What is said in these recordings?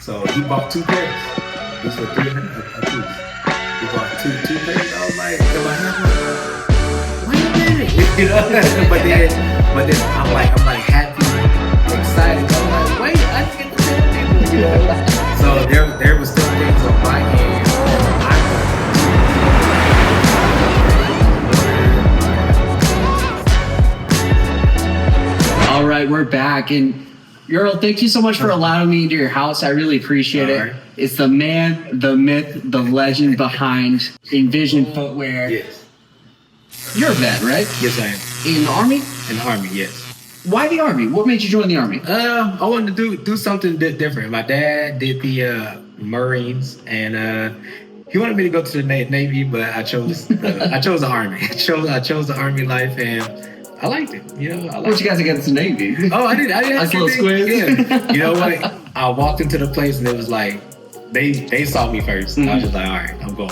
So he bought 2 pairs. These were 300 a piece. He bought two pairs. I was like, am I happy? Wait a minute. You know? but then I'm like happy, excited. I'm like, wait, I didn't get to tell people. You know? So there was still things on my end. All right, we're back. And Ureal, thank you so much for allowing me into your house. I really appreciate it. Right. It's the man, the myth, the legend behind Envision Footwear. Yes. You're a vet, right? Yes, I am. In the Army? In the Army, yes. Why the Army? What made you join the Army? I wanted to do something different. My dad did the Marines, and he wanted me to go to the Navy, but I chose the Army. I chose the Army life, and I liked it. You know, What you guys against the Navy? Oh, I did. Like little squids? Yeah. You know what? I walked into the place, and it was like they saw me first. And I was just like, all right, I'm going.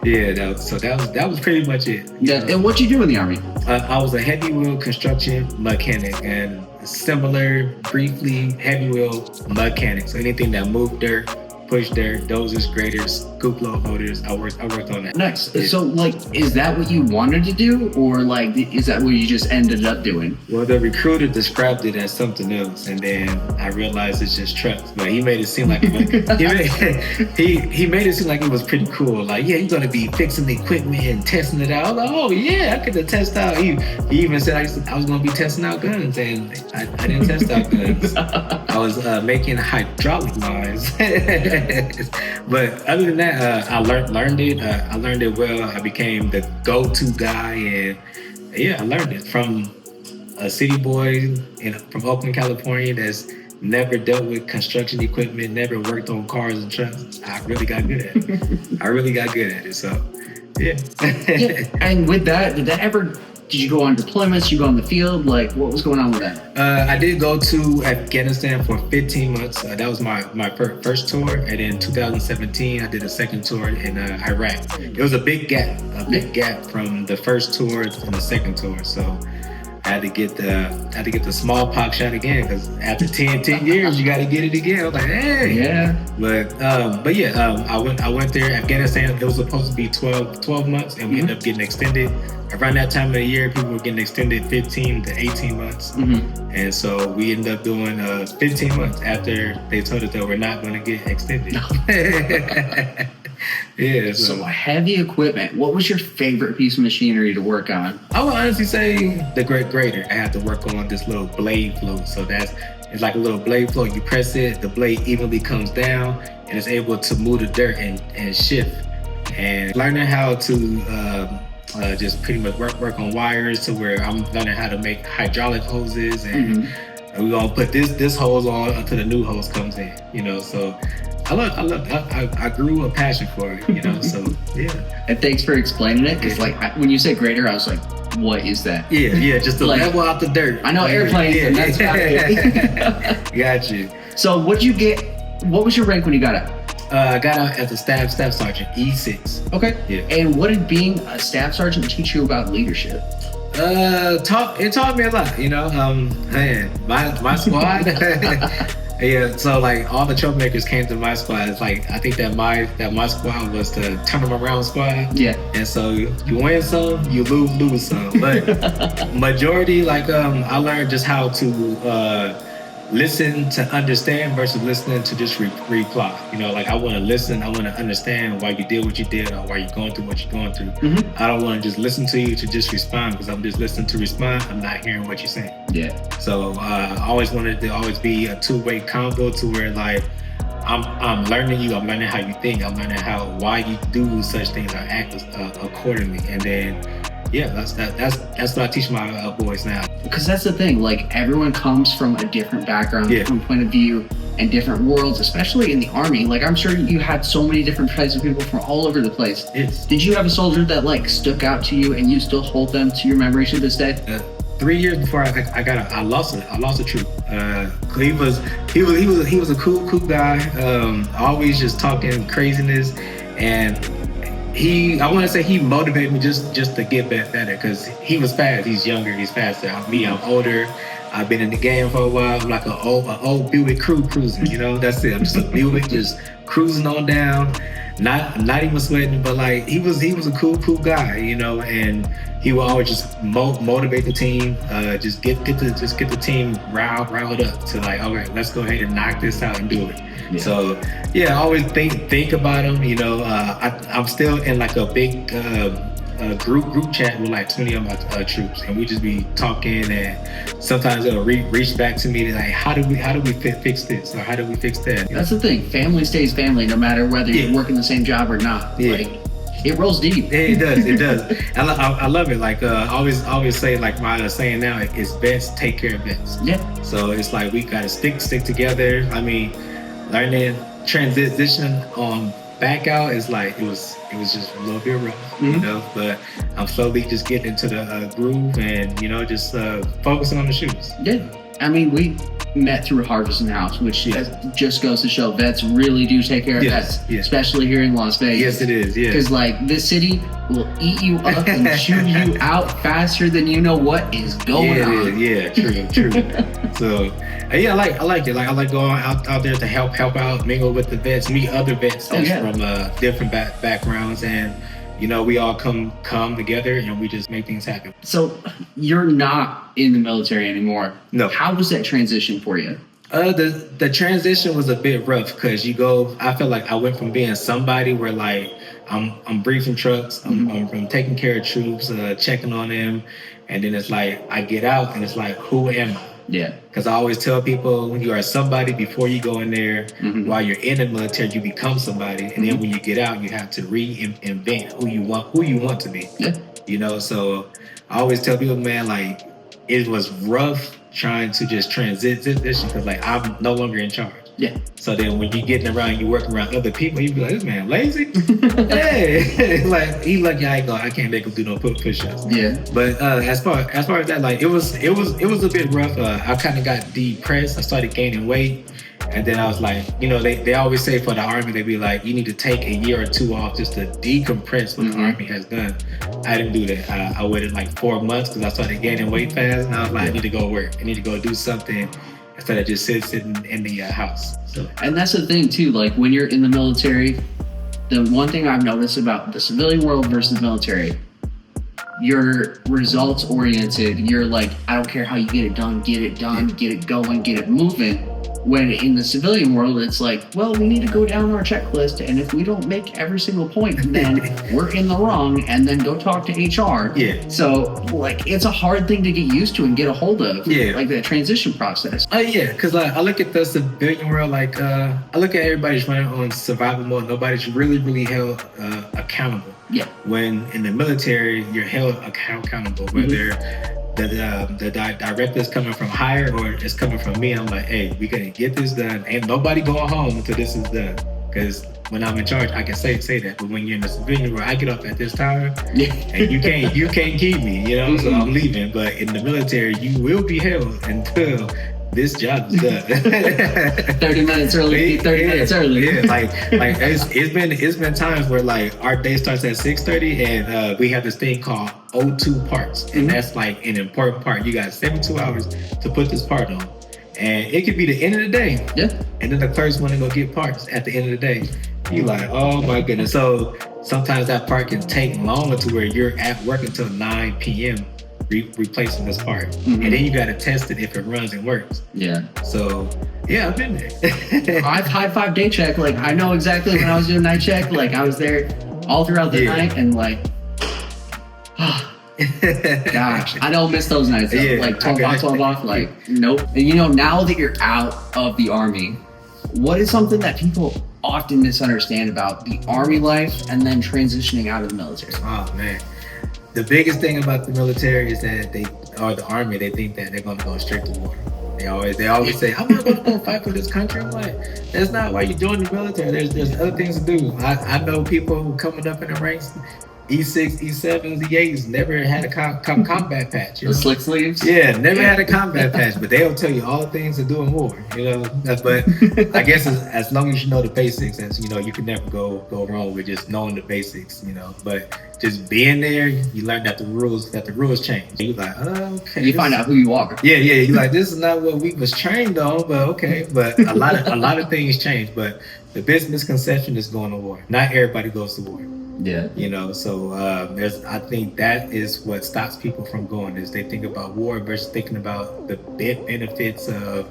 Yeah. That was pretty much it. Yeah. And what'd you do in the Army? I was a heavy wheel construction mechanic, and similar, briefly, heavy wheel mechanic. So anything that moved dirt, pushed dirt, dozers, graders, scoop load loaders, I worked on that. Nice. So, like, is that what you wanted to do, or like, is that what you just ended up doing? Well, the recruiter described it as something else, and then I realized it's just trucks. But he made it seem like he made it seem like it was pretty cool. Like, yeah, you're gonna be fixing the equipment and testing it out. I was like, oh yeah, I could test out. He even said I was gonna be testing out guns, and I didn't test out guns. I was making hydraulic lines. But other than that, I learned it. I learned it well. I became the go-to guy, and yeah, I learned it from a city boy from Oakland, California, that's never dealt with construction equipment, never worked on cars and trucks. I really got good at it. So, yeah. Yeah. And with that, did you go on deployments? Did you go on the field? Like, what was going on with that? I did go to Afghanistan for 15 months. That was my first tour. And in 2017, I did a second tour in Iraq. It was a big gap from the first tour and the second tour. So I had to get the smallpox shot again, because after 10 years, you got to get it again. I was like, hey. Yeah. But yeah, I went there. Afghanistan, it was supposed to be 12 months, and we ended up getting extended. Around that time of the year, people were getting extended 15 to 18 months. Mm-hmm. And so we ended up doing 15 months after they told us that we're not going to get extended. Yeah. So heavy equipment. What was your favorite piece of machinery to work on? I would honestly say the grader. I had to work on this little blade flow. So it's like a little blade flow. You press it, the blade evenly comes down, and it's able to move the dirt and shift. And learning how to just pretty much work on wires, to where I'm learning how to make hydraulic hoses, and we're gonna put this hose on until the new hose comes in. You know, so I grew a passion for it. You know, so yeah. And thanks for explaining it, because when you said grader, I was like, what is that? Yeah, just to level out the dirt. I know airplanes, and that's about it. Got you. So what'd you get? What was your rank when you got out? I got out as a staff sergeant, E6. Okay. Yeah. And what did being a staff sergeant teach you about leadership? It taught me a lot. You know, man, my squad. Yeah. So like all the troublemakers came to my squad. It's like I think that my squad was the turn them around squad. Yeah. And so you win some, you lose some. But majority, I learned just how to listen to understand versus listening to just reply. You know, like I want to listen, I want to understand why you did what you did, or why you're going through what you're going through. Mm-hmm. I don't want to just listen to you to just respond, because I'm just listening to respond. I'm not hearing what you're saying. Yeah. So I always wanted to always be a two-way combo, to where like I'm learning you, I'm learning how you think, I'm learning why you do such things or act accordingly. And then yeah, that's what I teach my boys now. Because that's the thing, like everyone comes from a different background, different point of view, and different worlds, especially in the Army. Like I'm sure you had so many different types of people from all over the place. Yes. Did you have a soldier that like stuck out to you and you still hold them to your memory to this day? 3 years before I lost a troop. He was a cool guy. Always just talking craziness, and I want to say he motivated me just to get better, because he was fast. He's younger. He's faster. I'm older. I've been in the game for a while. I'm like an old Buick crew cruising, you know. That's it. I'm just a Buick, just cruising on down, not even sweating. But like he was a cool guy, you know. And he would always just motivate the team, just get the team riled up to like, all right, let's go ahead and knock this out and do it. Yeah. So yeah, I always think about him. You know, I'm still in like a big group chat with like 20 of my troops, and we just be talking, and sometimes they'll reach back to me like, how do we fix this, or how do we fix that? That's the thing. Family stays family, no matter whether you're working the same job or not. Yeah. Like, it rolls deep. It does. I love it. Like I always say, like my saying now is vets take care of vets. Yeah. So it's like we gotta stick together. I mean, learning transition on back out is like it was just a little bit rough, you know. But I'm slowly just getting into the groove, and you know, just focusing on the shoes. Yeah. I mean, we met through Harvest and House, which just goes to show vets really do take care of vets, especially here in Las Vegas. Yes, it is. Yeah, because like this city will eat you up and chew you out faster than you know what is going on. Yeah, true. So yeah, I like it. Like I like going out there to help out, mingle with the vets, meet other vets that's from different backgrounds, and you know, we all come together and we just make things happen. So you're not in the military anymore. No. How was that transition for you? The transition was a bit rough because I felt like I went from being somebody where like I'm briefing trucks, I'm taking care of troops, checking on them, and then it's like I get out and it's like, who am I? Yeah. Because I always tell people, when you are somebody before you go in there, while you're in the military, you become somebody, and then when you get out, you have to reinvent who you want to be. Yeah. You know, so I always tell people, man, like it was rough trying to just transition because like I'm no longer in charge. Yeah. So then when you're getting around, you working around other people, you be like, this man lazy. Hey, like he lucky I can't make him do no push-ups. Yeah. But as far as that, like it was a bit rough. I kind of got depressed. I started gaining weight, and then I was like, you know, they always say for the Army, they be like, you need to take a year or two off just to decompress what the Army has done. I didn't do that. I waited like 4 months because I started gaining weight fast, and I was like, I need to go work. I need to go do something instead of just sitting in the house. So. And that's the thing too, like when you're in the military, the one thing I've noticed about the civilian world versus the military, you're results oriented. You're like, I don't care how you get it done, get it going, get it moving. When in the civilian world, it's like, well, we need to go down our checklist, and if we don't make every single point, then we're in the wrong, and then go talk to HR. Yeah. So, like, it's a hard thing to get used to and get a hold of. Yeah. Like that transition process. Yeah, because I look at the civilian world, like, I look at everybody's running on survival mode. Nobody's really held accountable. Yeah. When in the military, you're held accountable, whether the director is coming from higher or it's coming from me. I'm like, hey, we gotta get this done. Ain't nobody going home until this is done. Because when I'm in charge, I can say that. But when you're in the civilian world, I get up at this time, and you can't keep me, you know. So I'm leaving. But in the military, you will be held until this job is done. 30 minutes early. 30 minutes early. Yeah, like it's been times where like our day starts at 6:30 and we have this thing called O2 parts, and that's like an important part. You got 72 hours to put this part on, and it could be the end of the day. Yeah. And then the clerks want to go get parts at the end of the day. You like, oh my goodness. So sometimes that part can take longer to where you're at work until 9 p.m. replacing this part, and then you got to test it if it runs and works. Yeah. So yeah, I've been there. I've high five day check. Like I know exactly when I was doing night check. Like I was there all throughout the night, and like, gosh, I don't miss those nights. Like 12 off. Like nope. And you know, now that you're out of the Army, what is something that people often misunderstand about the Army life and then transitioning out of the military? Oh man. The biggest thing about the military is that the Army, they think that they're going to go straight to war. They always say, I'm not going to go fight for this country. I'm like, that's not why you join the military. There's other things to do. I know people who coming up in the ranks, E6, E7s, E8s never had a combat patch. The slick sleeves? Yeah, never had a combat patch, but they'll tell you all the things to do and more, But I guess as long as you know the basics, you can never go wrong with just knowing the basics, But just being there, you learn that the rules change. You're like, oh, okay. You find out who you are. Yeah. You're like, this is not what we was trained on, but okay. But a lot of things change. But the biggest misconception is going to war. Not everybody goes to war. Yeah. So I think that is what stops people from going, is they think about war versus thinking about the benefits of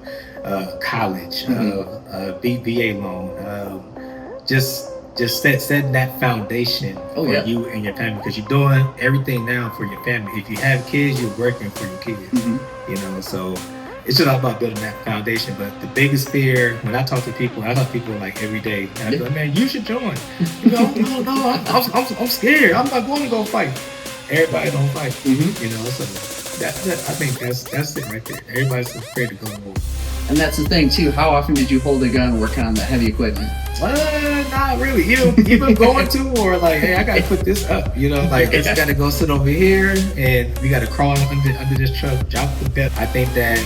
college, of VA loan, just setting that foundation for you and your family, because you're doing everything now for your family. If you have kids, you're working for your kids. So it's just all about building that foundation. But the biggest fear, when I talk to people like every day, and I be like, man, you should join. No, I'm scared. I'm not going to go fight. Everybody don't fight. So I think that's it right there. Everybody's afraid to go to war. And that's the thing too. How often did you hold a gun working on that heavy equipment? Not really. Even going to, or like, hey, I gotta put this up. It's gotta go sit over here, and we gotta crawl under this truck, drop the bed. I think that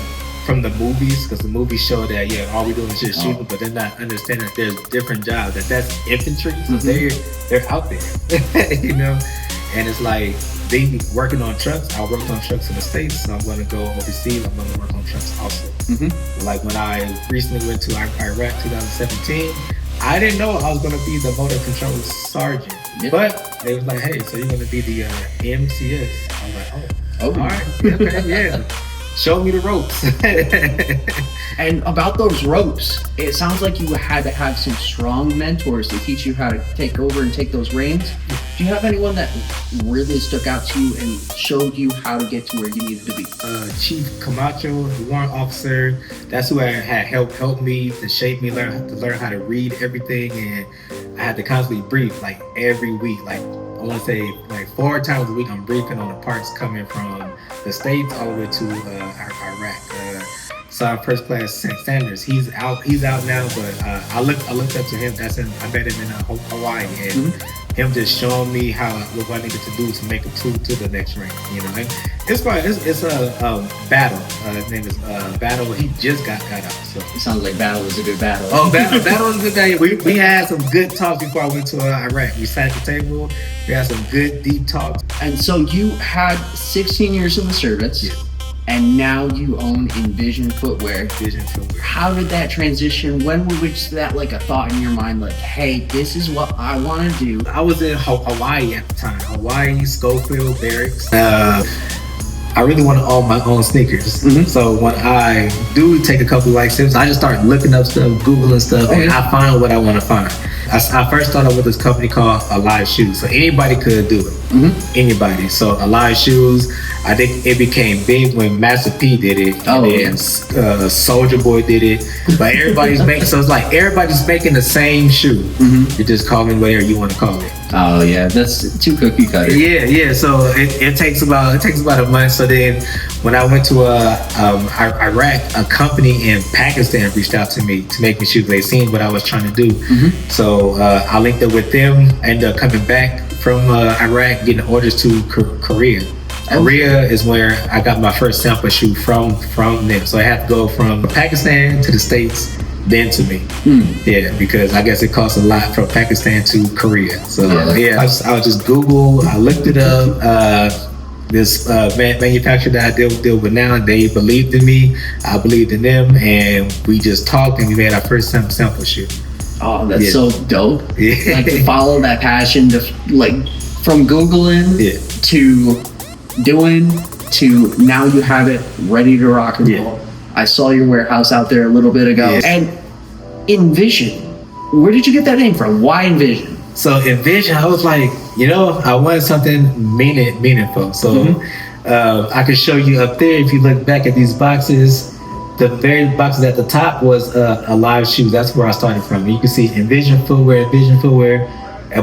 from the movies, because the movies show that all we doing is just shooting, but they're not understanding that there's different jobs. That's infantry, so they're out there, And it's like, they working on trucks. I worked on trucks in the States, so I'm going to go overseas. I'm going to work on trucks also. Like when I recently went to Iraq 2017, I didn't know I was going to be the motor control sergeant. But they was like, hey, so you're going to be the MCS. I was like, oh, all right, okay, yeah. Show me the ropes. And about those ropes, it sounds like you had to have some strong mentors to teach you how to take over and take those reins. Do you have anyone that really stuck out to you and showed you how to get to where you needed to be? Chief Camacho, the warrant officer, that's who had helped me to shape me, learn how to read everything, and I had to constantly brief like every week. Like I want to say like 4 times a week I'm briefing on the parts coming from the States all the way to Iraq. So First Class Sanders, he's out now, but I looked up to him. I met him in Hawaii, and him just showing me what I needed to do to make it to the next rank. And it's a battle. His name is Battle. He just got out. So it sounds like Battle was a good battle. Oh, Battle was a good day. We had some good talks before I went to Iraq. We sat at the table. We had some good deep talks. And so you had 16 years in the service. Yeah. And now you own Envision Footwear. Envision Footwear. How did that transition? When was that like a thought in your mind, like, hey, this is what I want to do? I was in Hawaii at the time. Hawaii, Schofield, Barracks. I really want to own my own sneakers. So when I do take a couple of steps, I just start looking up stuff, Googling stuff, and I find what I want to find. I first started with this company called Alive Shoes. So anybody could do it. Anybody. So Alive Shoes, I think it became big when Master P did it. And Soldier Boy did it. But everybody's making, so it's like everybody's making the same shoe. You just call it whatever you want to call it. Oh yeah, that's too cookie cutter. Yeah. So it takes about a month. So then when I went to Iraq, a company in Pakistan reached out to me to make me shoes. They seen what I was trying to do. So I linked up with them. I ended up coming back from Iraq, getting orders to Korea. Korea is where I got my first sample shoe from them. So I had to go from Pakistan to the States, then to me. Yeah, because I guess it costs a lot from Pakistan to Korea. So I was just Google, I looked it up. This manufacturer that I deal with now, they believed in me, I believed in them, and we just talked and we made our first sample shoe. Oh, that's so dope. Yeah. Like to follow that passion to like from Googling to doing to now you have it ready to rock and roll. I saw your warehouse out there a little bit ago. And Envision, where did you get that name from? Why Envision? So Envision, I was like, I wanted something meaningful. So I could show you up there, if you look back at these boxes, the very boxes at the top was Alive Shoes. That's where I started from. You can see Envision Footwear,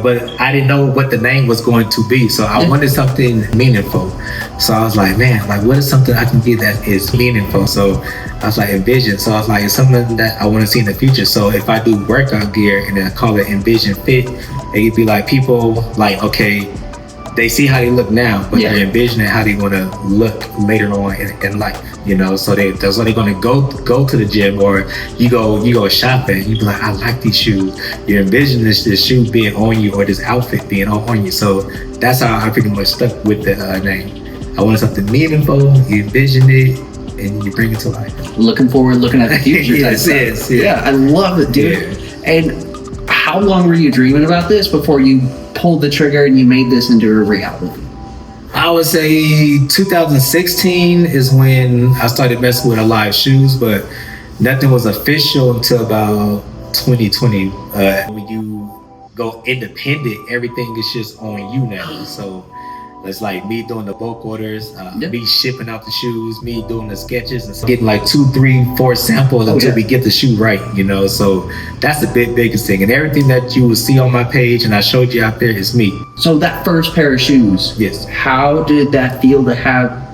but I didn't know what the name was going to be. So I wanted something meaningful. So I was like, man, like what is something I can get that is meaningful? So I was like, Envision. So I was like, it's something that I want to see in the future. So if I do workout gear and then I call it Envision Fit, it could be like people like, okay, they see how they look now, but they're envisioning how they want to look later on in life, you know. So that's why they're going to go to the gym, or you go shopping. You be like, I like these shoes. You envision this shoe being on you, or this outfit being on you. So that's how I pretty much stuck with the name. I wanted something meaningful. You envision it, and you bring it to life. Looking forward, looking at the future. Yes. Yeah, I love it, dude. Yeah. And how long were you dreaming about this before you pulled the trigger and you made this into a reality? I would say 2016 is when I started messing with a lot of shoes, but nothing was official until about 2020. When you go independent, everything is just on you now. So it's like me doing the bulk orders, me shipping out the shoes, me doing the sketches, and getting like 2, 3, 4 samples until we get the shoe right, you know. So that's the biggest thing. And everything that you will see on my page and I showed you out there is me. So that first pair of shoes, yes. How did that feel to have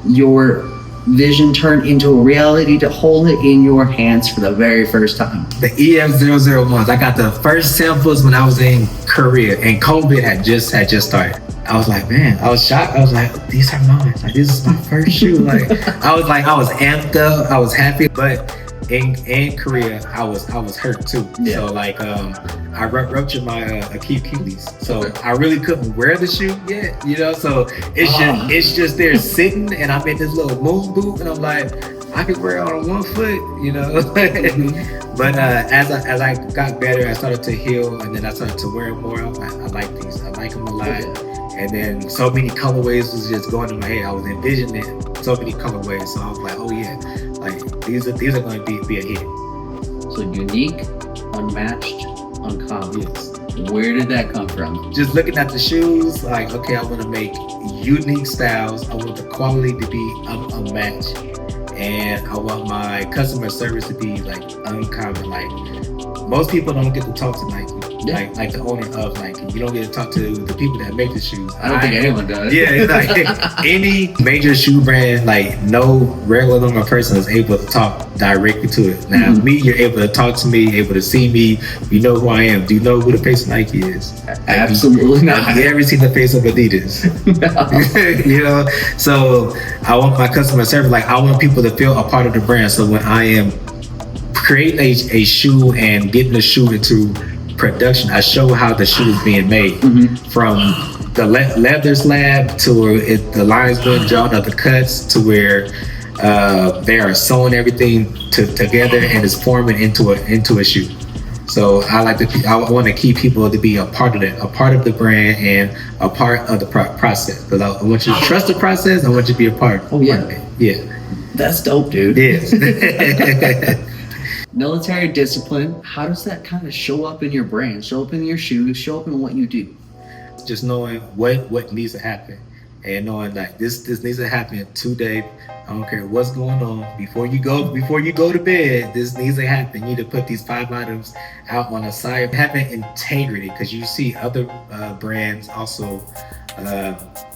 your vision turn into a reality, to hold it in your hands for the very first time? The EF001s, I got the first samples when I was in Korea, and COVID had just started. I was like, man, I was shocked. I was like, these are mine. Like, this is my first shoe. Like, I was amped up. I was happy, but in Korea, I was hurt too. Yeah. So like, I ruptured my Achilles. So I really couldn't wear the shoe yet, you know. So it's just there sitting, and I'm in this little moon boot, and I'm like, I could wear it on one foot, you know. But as I got better, I started to heal, and then I started to wear them more. I like these. I like them a lot. Yeah. And then so many colorways was just going in my head. I was envisioning so many colorways. So I was like, oh yeah, like these are going to be a hit. So unique, unmatched, uncommon. Yes. Where did that come from? Just looking at the shoes, like, okay, I want to make unique styles. I want the quality to be unmatched. And I want my customer service to be like uncommon. Like, most people don't get to talk to Nike. Yeah. Like the owner of Nike. You don't get to talk to the people that make the shoes. I don't think anyone does. Yeah, it's like any major shoe brand, like no regular normal person is able to talk directly to it. Now, me, you're able to talk to me, able to see me. You know who I am. Do you know who the face of Nike is? Absolutely not. Have you ever seen the face of Adidas? No. You know, so I want my customer service. Like, I want people to feel a part of the brand. So when I am creating a shoe and getting the shoe into production, I show how the shoe is being made, from the leather slab to where the lines being drawn of the cuts to where they are sewing everything together and it's forming into a shoe. So I want to keep people to be a part of it, a part of the brand and a part of the process. Because I want you to trust the process. I want you to be a part. Oh yeah, of it. Yeah. That's dope, dude. Yes. Military discipline, how does that kind of show up in your brand, show up in your shoes, show up in what you do? Just knowing what needs to happen, and knowing that this needs to happen today. I don't care what's going on. Before you go to bed, this needs to happen. You need to put these 5 items out on the side. Having integrity, because you see other brands also.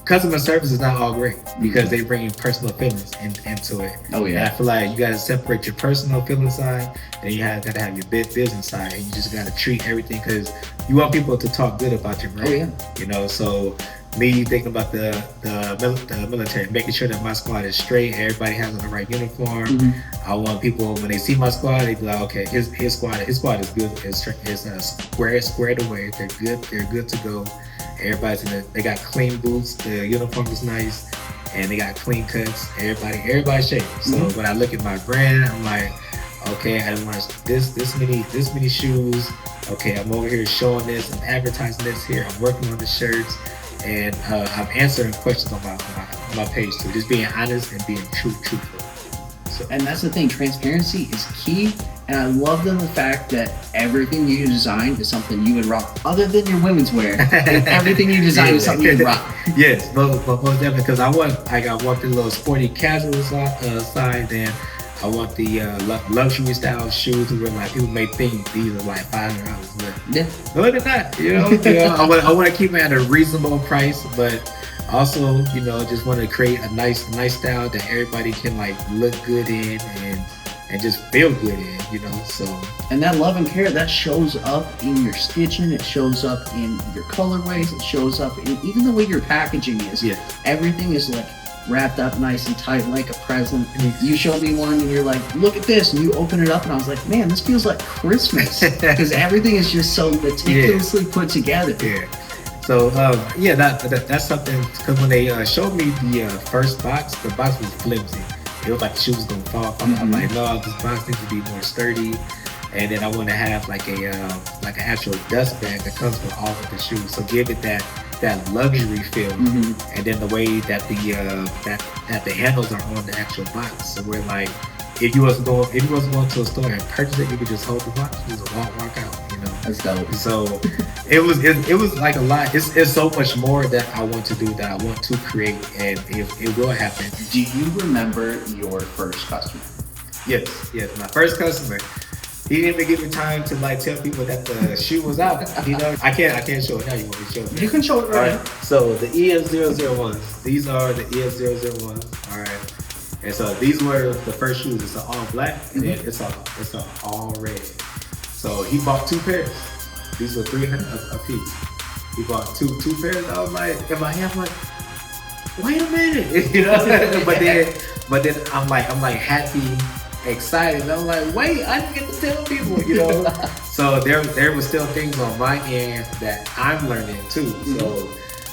Customer service is not all great because they bring personal feelings into it. Oh yeah. And I feel like you gotta separate your personal feeling side, and you gotta have your business side, and you just gotta treat everything, because you want people to talk good about your brand. Oh yeah. You know, so me thinking about the military, making sure that my squad is straight, everybody has the right uniform. I want people, when they see my squad, they be like, okay, his squad is good, is squared away. They're good to go. Everybody's they got clean boots, the uniform is nice, and they got clean cuts. Everybody's shaped. So when I look at my brand, I'm like, okay, I don't want this many shoes. Okay, I'm over here showing this, I'm advertising this here, I'm working on the shirts, and I'm answering questions on my page too. Just being honest and being truthful. So. And that's the thing, transparency is key. And I love the fact that everything you design is something you would rock, other than your women's wear. Everything you design is something you would rock. Yes, most definitely, because I want the little sporty casual side, then I want the luxury style shoes where like people may think these are like $500, but yeah, no, they're not. You know, I want to keep it at a reasonable price, but also, you know, just want to create a nice style that everybody can like look good in and just feel good in, you know. So and that love and care, that shows up in your stitching, it shows up in your colorways, it shows up in even the way your packaging is. Yeah. Everything is like wrapped up nice and tight like a present. You showed me one and you're like, look at this, and you open it up and I was like, man, this feels like Christmas because everything is just so meticulously put together. Yeah. So that's something, because when they showed me the first box, the box was flimsy. It was like the shoe was gonna fall off. I'm like, no, this box needs to be more sturdy. And then I want to have like an actual dust bag that comes with all of the shoes. So give it that luxury feel. And then the way that the handles are on the actual box. So we're like, if you wasn't going to a store and purchase it, you could just hold the box, you just walk out, you know. That's dope. So it was like a lot. It's so much more that I want to do, that I want to create, and it will happen. Do you remember your first customer? Yes. My first customer. He didn't even give me time to like tell people that the shoe was out. You know, I can't show it now. You want me to show it? You can show it right. So the EF001s. These are the EF001s. All right. And so these were the first shoes. It's all black, and then it's all red. So he bought 2 pairs. These were $300 a piece. He bought two pairs. I was like, I'm like, wait a minute, you know. but then I'm like happy, excited. I'm like, wait, I didn't get to tell people, you know. So there was still things on my end that I'm learning too. So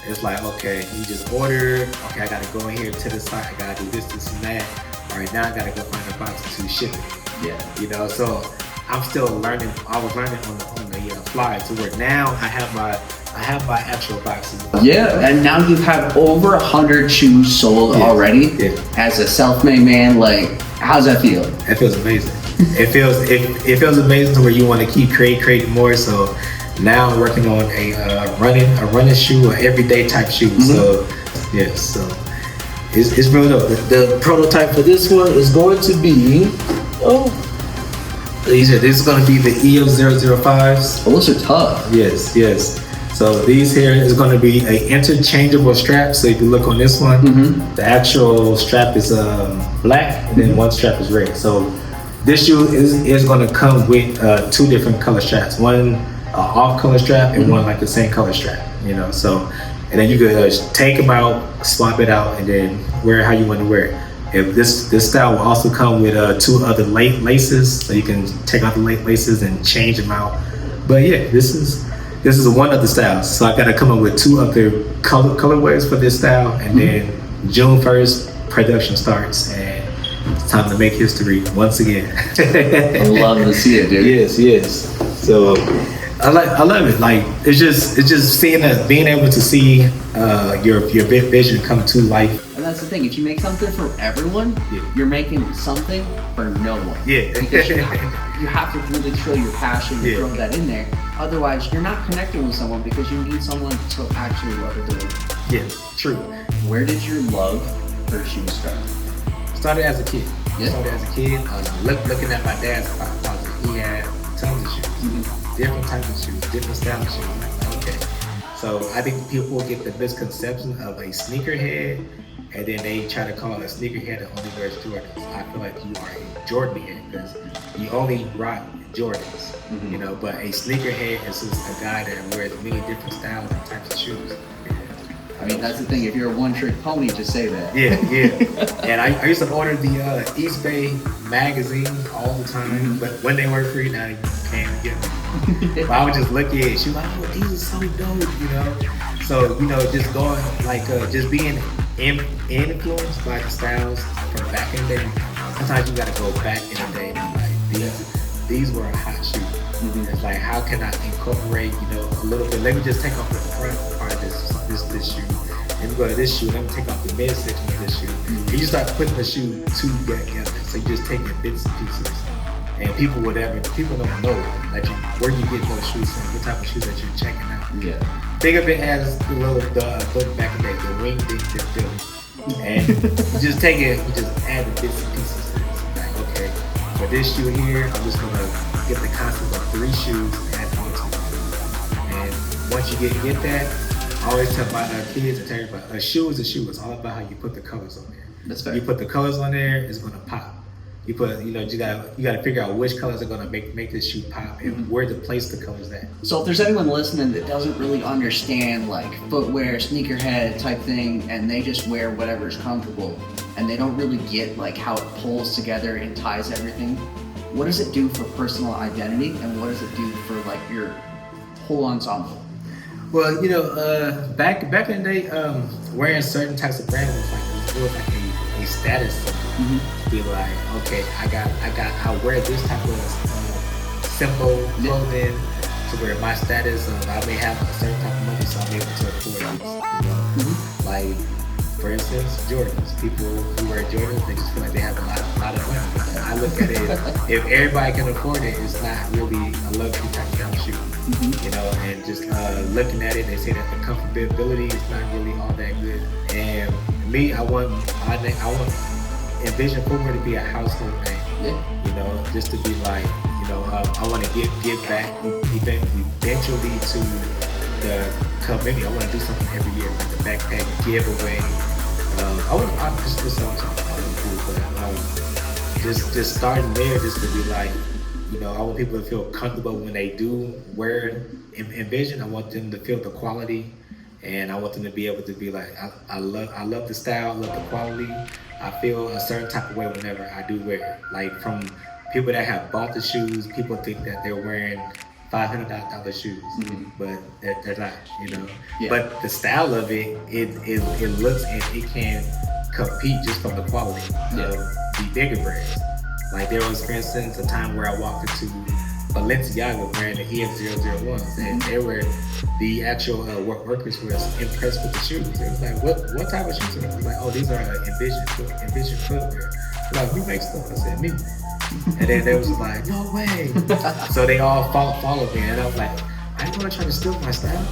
it's like, okay, you just order. Okay, I gotta go in here to the site. I gotta do this and that. All right, now I gotta go find a box to ship it. Yeah. You know, so I'm still learning. I was learning on the fly, to where now I have my actual boxes. Yeah, and now you have over 100 shoes sold already. Yeah. As a self-made man, like, how's that feel? It feels amazing. it feels amazing to where you want to keep creating more. So now I'm working on a running shoe, an everyday type shoe. So yes, so it's real dope. The prototype for this one is going to be this is going to be the EF005s. Oh, those are tough. Yes. So these here is going to be an interchangeable strap. So if you look on this one, the actual strap is black, and then one strap is red. So this shoe is going to come with 2 different color straps. One off color strap and one like the same color strap. You know, so and then you could take them out, swap it out, and then wear it how you want to wear it. If this style will also come with 2 other laces, so you can take out the laces and change them out. But yeah, this is one of the styles. So I got to come up with 2 other colorways for this style, and then June 1st production starts, and it's time to make history once again. I love to see it, dude. Yes. So I love it. Like it's just seeing that, being able to see your vision come to life. And that's the thing. If you make something for everyone, you're making something for no one. Yeah. Because you have to really show your passion and throw that in there. Otherwise, you're not connecting with someone, because you need someone to actually love it doing. Yeah, true. Where did your love for shoes start? Started as a kid. Yeah. Looking at my dad's closet. He had tons of shoes. Different types of shoes, different style of shoes. Okay. So I think people get the misconception of a sneakerhead, and then they try to call a sneakerhead that only wears Jordans. I feel like you are a Jordan head because you only rock Jordans, you know, but a sneakerhead is just a guy that wears many different styles and types of shoes. I mean, that's the thing. If you're a one-trick pony, just say that. Yeah. And I used to order the East Bay magazine all the time, but when they were free, now you can't get them. But I would just look at it. She was like, "Oh, these are so dope," you know. So just going like just being influenced by the styles from back in the day. Sometimes you gotta go back in the day and like these were a hot shoe. It's like, how can I incorporate a little bit? Let me just take off the front part of this shoe, and go to this shoe. Let me take off the midsection of this shoe. And you start putting the shoe together. So you just take your bits and pieces. And people don't know that where you get those shoes from, what type of shoes that you're checking out. Yeah. Think of it as the back in the day, the wing ding. And you just take it, you just add the bits and pieces to it. Like, okay, for this shoe here, I'm just gonna get the concept of 3 shoes and add on to it. And once you get that, I always tell my kids and tell everybody, a shoe is a shoe. It's all about how you put the colors on there. That's fair. You put the colors on there, it's gonna pop. You put, you gotta figure out which colors are gonna make this shoe pop and where to place the colors at. So if there's anyone listening that doesn't really understand like footwear, sneakerhead type thing, and they just wear whatever's comfortable, and they don't really get like how it pulls together and ties everything, what does it do for personal identity, and what does it do for like your whole ensemble? Well, back in the day, wearing certain types of brands was like a status symbol. To be like, okay, I wear this type of simple clothing to where my status I may have a certain type of money, so I'm able to afford this. Like, for instance, Jordans. People who wear Jordans, they just feel like they have a lot of money. I look at it, if everybody can afford it, it's not really a luxury type of shoe. And just looking at it, they say that the comfortability is not really all that good. And me, I want Envision Footwear to be a household name. Just to be like, I want to give back eventually to the community. I want to do something every year, like the backpack giveaway. I just do something cool, but just starting there, just to be like, I want people to feel comfortable when they do wear Envision. I want them to feel the quality, and I want them to be able to be like, I love the style, I love the quality. I feel a certain type of way whenever I do wear it. Like, from people that have bought the shoes, people think that they're wearing $500 shoes, but they're not, But the style of it looks, and it can compete just from the quality of the bigger brands. Like, there was, for instance, a time where I walked into Balenciaga wearing the EF001s, and they were, the actual workers were impressed with the shoes. It was like, what type of shoes are these? Like, oh, these are Envision Footwear. Like, who makes stuff? I said, me. And then they was like, no way. So they all followed me, and I was like, I didn't want to try to steal my style.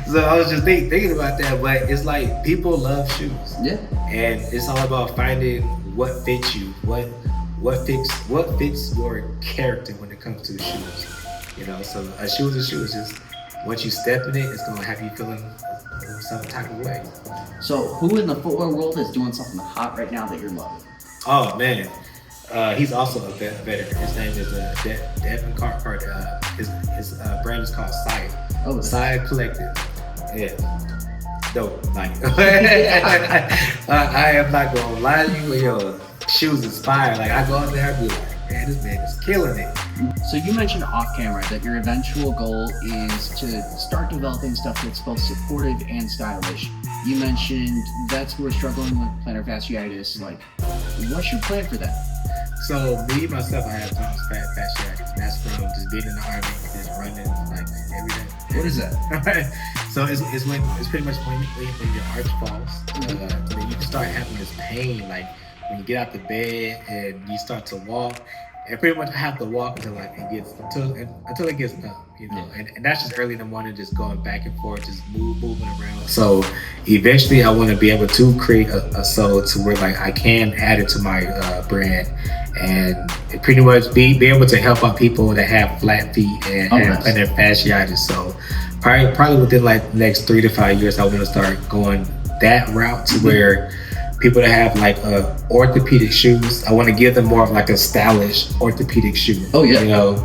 So I was just thinking about that, but it's like, people love shoes. Yeah. And it's all about finding what fits you, what fits your character when it comes to shoes. So a shoe is a shoe. It's just, once you step in it, it's gonna have you feeling some type of way. So who in the footwear world is doing something hot right now that you're loving? Oh man, he's also a veteran. His name is Devin Carpart. His brand is called Side. Side Collective. Yeah. Dope. Like, I am not gonna lie to you. Your shoes inspired. Like, I go out there, I be like, man, this man is killing it. So you mentioned off camera that your eventual goal is to start developing stuff that's both supportive and stylish. You mentioned vets who are struggling with plantar fasciitis. Like, what's your plan for that? So me, myself, I have plantar fasciitis. That's from just being in the Army, just running like every day. What is that? So it's pretty much when your arch falls. Then you can start having this pain, like when you get out the bed and you start to walk. And pretty much I have to walk until it gets numb, and that's just early in the morning, just going back and forth, just moving around. So eventually I want to be able to create a sole to where like I can add it to my brand, and pretty much be able to help out people that have flat feet and have plantar fasciitis. So probably within like the next 3 to 5 years, I want to start going that route to where people that have like orthopedic shoes, I want to give them more of like a stylish orthopedic shoe. Oh yeah.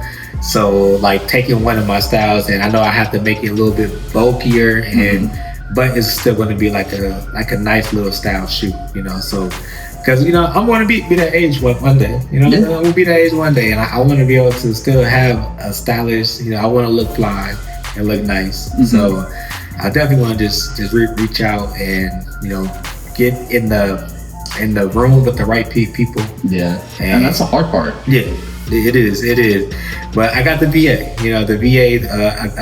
So like taking one of my styles, and I know I have to make it a little bit bulkier, but it's still going to be like a nice little style shoe. So because I'm going to be that age one day. I'm going to be that age one day, and I want to be able to still have a stylish. I want to look fly and look nice. So I definitely want to just reach out and get in the room with the right people. Yeah, and that's the hard part. Yeah, it is. But I got the VA. The VA.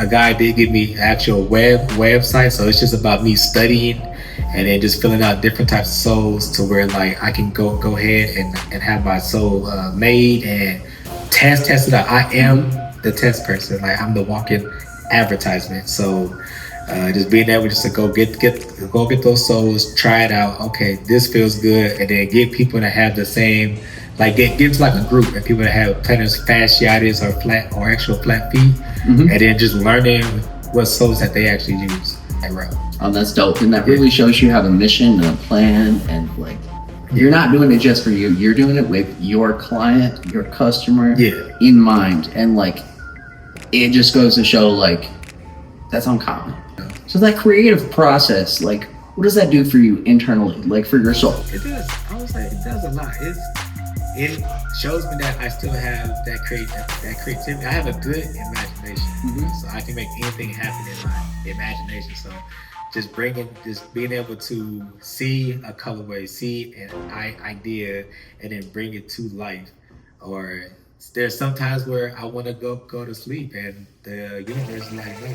A guy did give me actual website, so it's just about me studying and then just filling out different types of soles to where like I can go ahead and have my sole made and test it out. I am the test person. Like, I'm the walking advertisement. So. Just being able just to go get those soles, try it out. Okay, this feels good, and then get people that have the same, like get like a group of people that have plantar fasciitis or actual flat feet, and then just learning what soles that they actually use. Oh, that's dope, and that really shows you have a mission, and a plan, and like You're not doing it just for you. You're doing it with your client, your customer in mind. And like, it just goes to show like, that's uncommon. So that creative process, like, what does that do for you internally, like for your soul? It does. I would say it does a lot. It shows me that I still have that creativity. I have a good imagination, so I can make anything happen in my imagination. So just being able to see a colorway, see an idea, and then bring it to life. Or there's sometimes where I want to go to sleep, and the universe is like, no,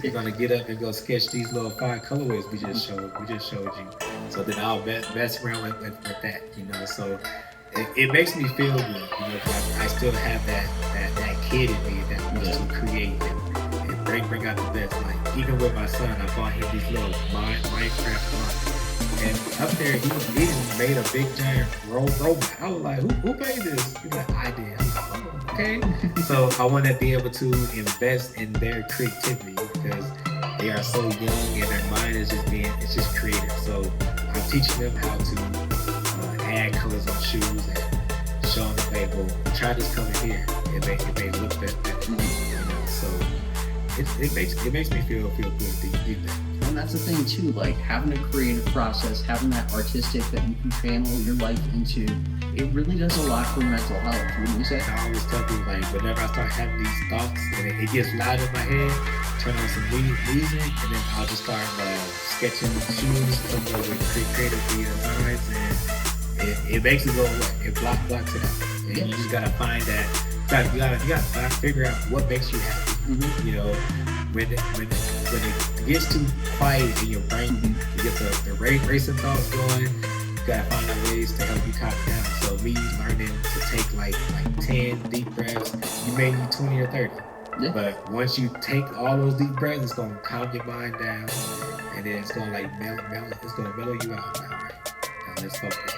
you're gonna get up and go sketch these little 5 colorways we just showed you. So then I'll mess around with that, So it makes me feel good, I still have that kid in me that wants to create and bring out the best. Like even with my son, I bought him these little Minecraft blocks, and up there he made a big giant robot. I was like, who made this? He's like, I did. I'm like, oh, okay. So I want to be able to invest in their creativity because they are so young and their mind is just creative. So I'm teaching them how to add colors on shoes and showing them, hey, well, try this color here. It may look better. So it makes me feel good to do that. And that's the thing too, like having a creative process, having that artistic that you can channel your life into, it really does a lot for mental health. Wouldn't you say? I always tell people, like, whenever I start having these thoughts and it gets loud in my head, turn on some music, and then I'll just start sketching shoes, come up with creative designs, and it makes it go away. It blocks it out. And you just gotta find that. You gotta figure out what makes you happy. When it gets too quiet in your brain, you get the racing thoughts going. You gotta find out ways to help you calm down. So me learning to take like 10 deep breaths, you may need 20 or 30. Yeah. But once you take all those deep breaths, it's gonna calm your mind down, and then it's gonna mellow you out. All right, now let's focus.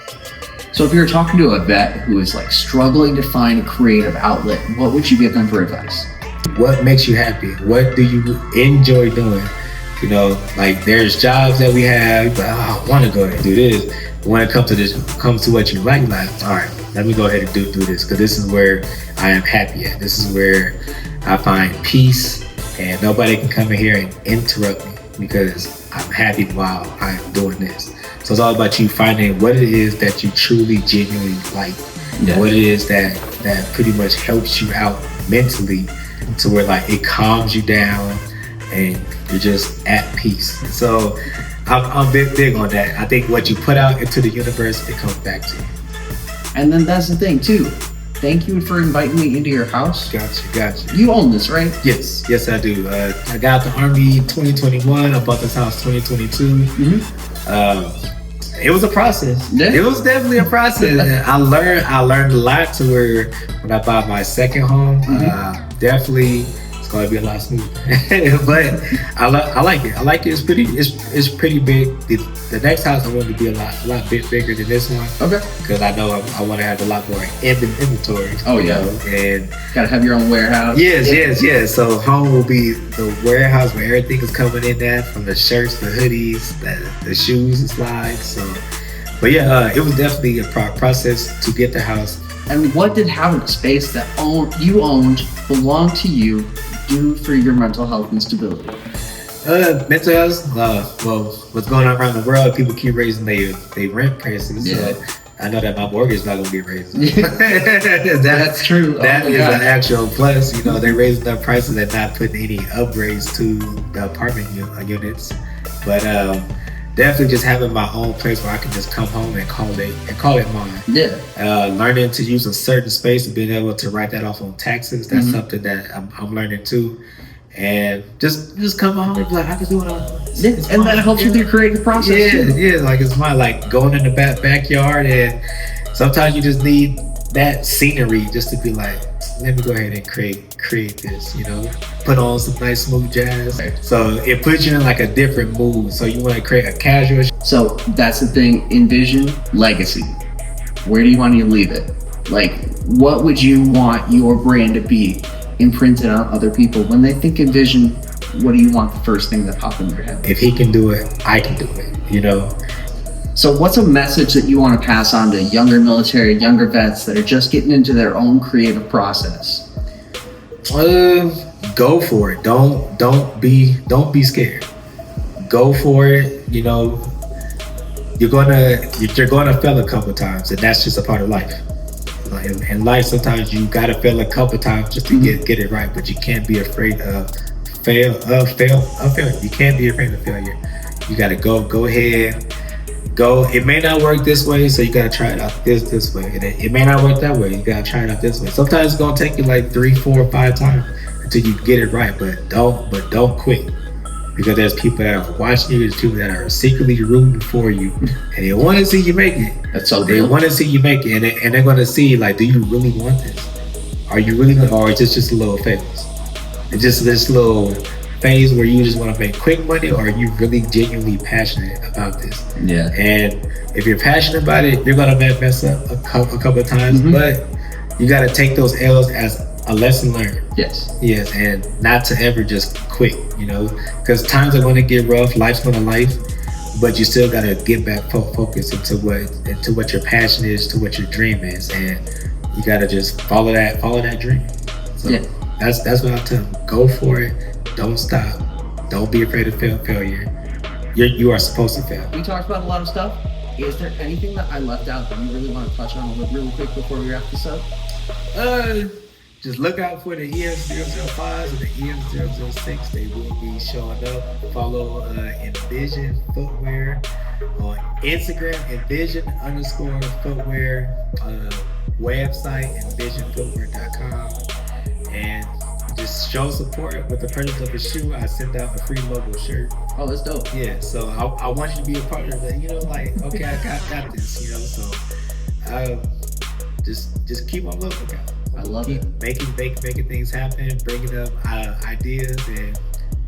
So if you were talking to a vet who is like struggling to find a creative outlet, what would you give them for advice? What makes you happy? What do you enjoy doing? Like there's jobs that we have, but I want to go ahead and do this. But when it comes to what you like, all right, let me go ahead and do this, because this is where I am happy at. This is where I find peace, and nobody can come in here and interrupt me because I'm happy while I'm doing this. So it's all about you finding what it is that you truly, genuinely like. What it is that pretty much helps you out mentally, to where like it calms you down and you're just at peace. So I'm big on that. I think what you put out into the universe, it comes back to you. And then that's the thing too. Thank you for inviting me into your house. Gotcha. You own this, right? Yes, I do. I got the Army 2021. I bought this house 2022. It was a process. Yeah. It was definitely a process. I learned a lot, to where when I bought my second home, definitely it's going to be a lot smoother. But I like it. I like it. It's pretty big. The next house I want to be a lot bit bigger than this one. Okay. Because I know I want to have a lot more inventory. Oh yeah. And gotta have your own warehouse. Yes. So home will be the warehouse where everything is coming in there, from the shirts, the hoodies, the shoes, the slides. So, but yeah, it was definitely a process to get the house. And what did having a space that you owned, belonged to you, do for your mental health and stability? Mental health, well, what's going on around the world, people keep raising their rent prices. Yeah. So I know that my mortgage is not going to get raised. That's true. That is an actual plus. They're raising their prices and not putting any upgrades to the apartment units. But definitely just having my own place where I can just come home and call it mine. Yeah. Learning to use a certain space and being able to write that off on taxes. That's something that I'm learning too. And just come home and be like, I can do it all. And that helps with your creative process. Yeah. Like it's mine. Like going in the backyard, and sometimes you just need that scenery just to be like, let me go ahead and create this. Put on some nice smooth jazz. So it puts you in like a different mood. So you want to create a casual. So that's the thing. Envision legacy. Where do you want to leave it? Like, what would you want your brand to be imprinted on other people? When they think Envision, what do you want the first thing that pops in their head? If he can do it, I can do it. So what's a message that you want to pass on to younger military, younger vets that are just getting into their own creative process? Go for it. Don't be scared. Go for it. You know, you're gonna fail a couple times, and that's just a part of life. Like, in life, sometimes you gotta fail a couple times just to get it right. But you can't be afraid of failure. You can't be afraid of failure. You gotta go ahead. Go. It may not work this way, so you gotta try it out this way. And it may not work that way. You gotta try it out this way. Sometimes it's gonna take you like 3, 4, 5 times until you get it right. But don't quit, because there's people that are watching you. There's people that are secretly rooting for you, and they want to see you make it. That's so They real. want to see you make it, and they're gonna see, like, do you really want this? Are you really, or is this just a little phase? It's just this little phase where you just want to make quick money, or are you really genuinely passionate about this? Yeah. And if you're passionate about it, you're gonna mess up a couple of times, but you gotta take those L's as a lesson learned. Yes. Yes, and not to ever just quit, you know, because times are gonna get rough, life's gonna life, but you still gotta get back focused into what your passion is, to what your dream is, and you gotta just follow that dream. So that's what I tell them. Go for it. Don't stop. Don't be afraid of failure. You are supposed to fail. We talked about a lot of stuff. Is there anything that I left out that you really want to touch on really quick before we wrap this up? Just look out for the EM005s and the EM006. They will be showing up. Follow Envision Footwear on Instagram, Envision_Footwear, website, envisionfootwear.com. And just show support with the purchase of a shoe. I send out a free logo shirt. Oh, that's dope. Yeah, so I want you to be a part of that. You know, like, okay, I got this. You know, so just keep on looking out. I love keep it. Making things happen, bringing up ideas, and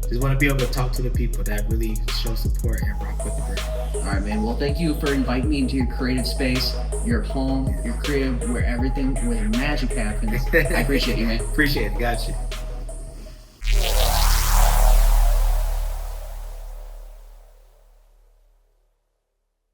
just want to be able to talk to the people that really show support and rock with the brand. All right, man. Well, thank you for inviting me into your creative space, your home, your crib, where magic happens. I appreciate you, man. Appreciate it. Got you.